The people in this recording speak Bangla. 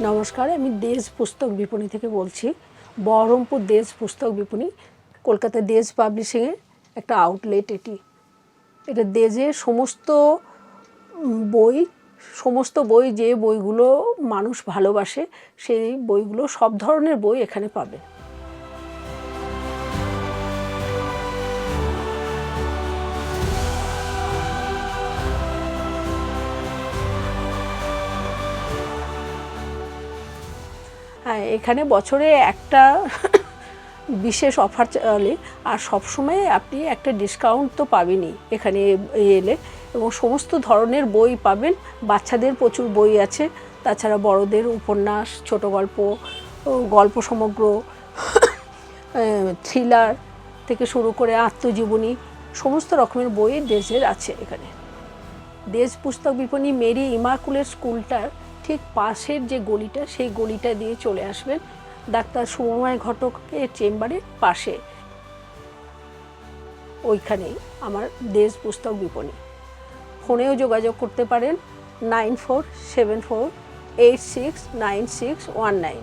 নমস্কার, আমি দেশ পুস্তক বিপণী থেকে বলছি। বহরমপুর দেশ পুস্তক বিপণী, কলকাতা দেশ পাবলিশিংয়ের একটা আউটলেট। এটা দেশের সমস্ত বই যে বইগুলো মানুষ ভালোবাসে সেই বইগুলো, সব ধরনের বই এখানে পাবে। হ্যাঁ, এখানে বছরে একটা বিশেষ অফার চলে, আর সবসময় আপনি একটা ডিসকাউন্ট তো পাবেনই এখানে এলে, এবং সমস্ত ধরনের বই পাবেন। বাচ্চাদের প্রচুর বই আছে, তাছাড়া বড়দের উপন্যাস, ছোট গল্প, গল্প সমগ্র, থ্রিলার থেকে শুরু করে আত্মজীবনী, সমস্ত রকমের বই দেশের আছে এখানে। দেশ পুস্তক বিপণী মেরি ইমাকুলেট স্কুলটার ঠিক পাশের যে গলিটা, সেই গলিটা দিয়ে চলে আসবেন, ডাক্তার শুভময় ঘটকের চেম্বারের পাশে, ওইখানেই আমার দেশ পুস্তক বিপণী। ফোনেও যোগাযোগ করতে পারেন 9474869619।